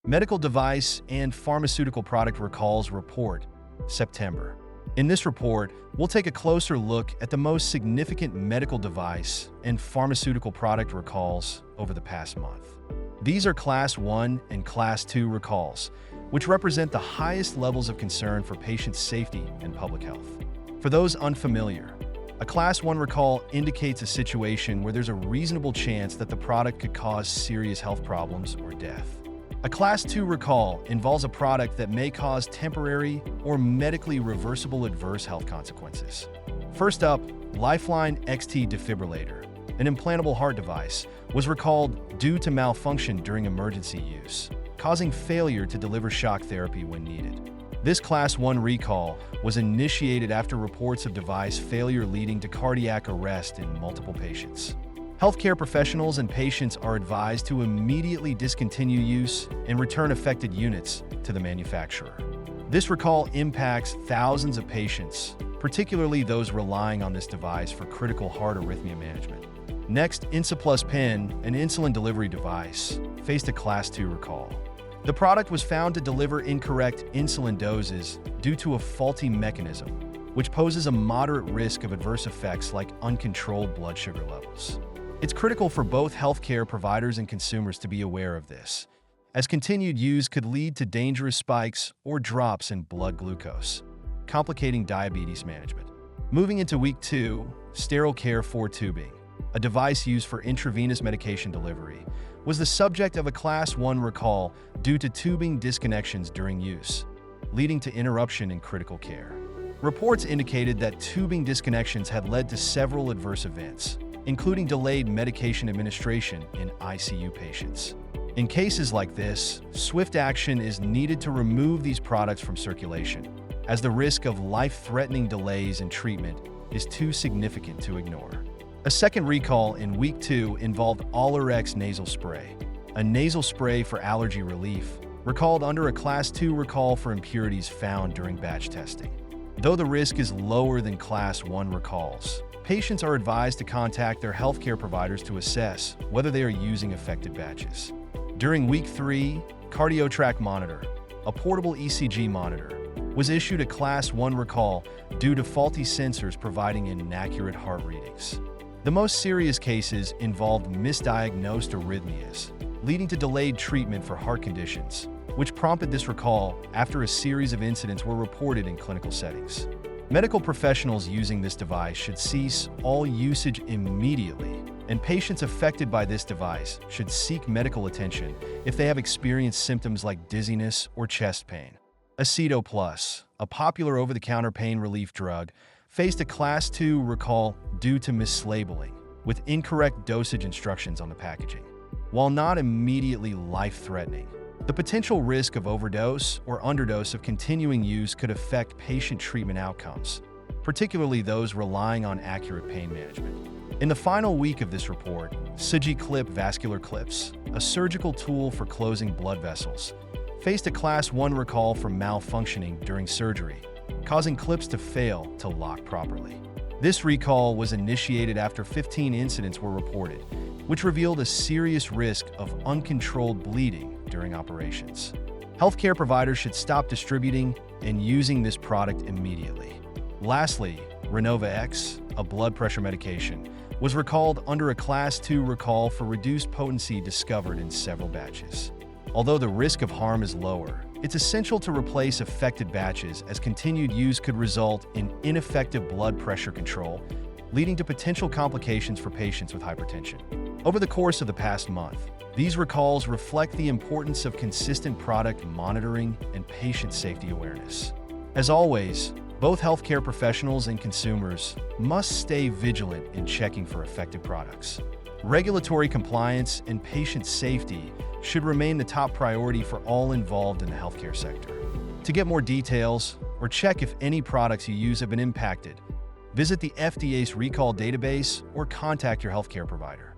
Medical Device and Pharmaceutical Product Recalls Report, September. In this report, we'll take a closer look at the most significant medical device and pharmaceutical product recalls over the past month. These are Class 1 and Class 2 recalls, which represent the highest levels of concern for patient safety and public health. For those unfamiliar, a Class 1 recall indicates a situation where there's a reasonable chance that the product could cause serious health problems or death. A Class 2 recall involves a product that may cause temporary or medically reversible adverse health consequences. First up, Lifeline XT defibrillator, an implantable heart device, was recalled due to malfunction during emergency use, causing failure to deliver shock therapy when needed. This Class 1 recall was initiated after reports of device failure leading to cardiac arrest in multiple patients. Healthcare professionals and patients are advised to immediately discontinue use and return affected units to the manufacturer. This recall impacts thousands of patients, particularly those relying on this device for critical heart arrhythmia management. Next, Insuplus Pen, an insulin delivery device, faced a Class 2 recall. The product was found to deliver incorrect insulin doses due to a faulty mechanism, which poses a moderate risk of adverse effects like uncontrolled blood sugar levels. It's critical for both healthcare providers and consumers to be aware of this, as continued use could lead to dangerous spikes or drops in blood glucose, complicating diabetes management. Moving into Week 2, Sterile-Care 4 tubing, a device used for intravenous medication delivery, was the subject of a Class 1 recall due to tubing disconnections during use, leading to interruption in critical care. Reports indicated that tubing disconnections had led to several adverse events, including delayed medication administration in ICU patients. In cases like this, swift action is needed to remove these products from circulation, as the risk of life-threatening delays in treatment is too significant to ignore. A second recall in Week 2 involved Allerex nasal spray, a nasal spray for allergy relief, recalled under a Class 2 recall for impurities found during batch testing. Though the risk is lower than Class 1 recalls, patients are advised to contact their healthcare providers to assess whether they are using affected batches. During Week 3, CardioTrack Monitor, a portable ECG monitor, was issued a Class 1 recall due to faulty sensors providing inaccurate heart readings. The most serious cases involved misdiagnosed arrhythmias, leading to delayed treatment for heart conditions, which prompted this recall after a series of incidents were reported in clinical settings. Medical professionals using this device should cease all usage immediately, and patients affected by this device should seek medical attention if they have experienced symptoms like dizziness or chest pain. Aceto Plus, a popular over-the-counter pain relief drug, faced a Class 2 recall due to mislabeling, with incorrect dosage instructions on the packaging. While not immediately life-threatening, the potential risk of overdose or underdose of continuing use could affect patient treatment outcomes, particularly those relying on accurate pain management. In the final week of this report, SurgiClip vascular clips, a surgical tool for closing blood vessels, faced a Class 1 recall for malfunctioning during surgery, causing clips to fail to lock properly. This recall was initiated after 15 incidents were reported, which revealed a serious risk of uncontrolled bleeding during operations. Healthcare providers should stop distributing and using this product immediately. Lastly, Renova X, a blood pressure medication, was recalled under a Class 2 recall for reduced potency discovered in several batches. Although the risk of harm is lower, it's essential to replace affected batches as continued use could result in ineffective blood pressure control, leading to potential complications for patients with hypertension. Over the course of the past month, these recalls reflect the importance of consistent product monitoring and patient safety awareness. As always, both healthcare professionals and consumers must stay vigilant in checking for affected products. Regulatory compliance and patient safety should remain the top priority for all involved in the healthcare sector. To get more details or check if any products you use have been impacted, visit the FDA's recall database or contact your healthcare provider.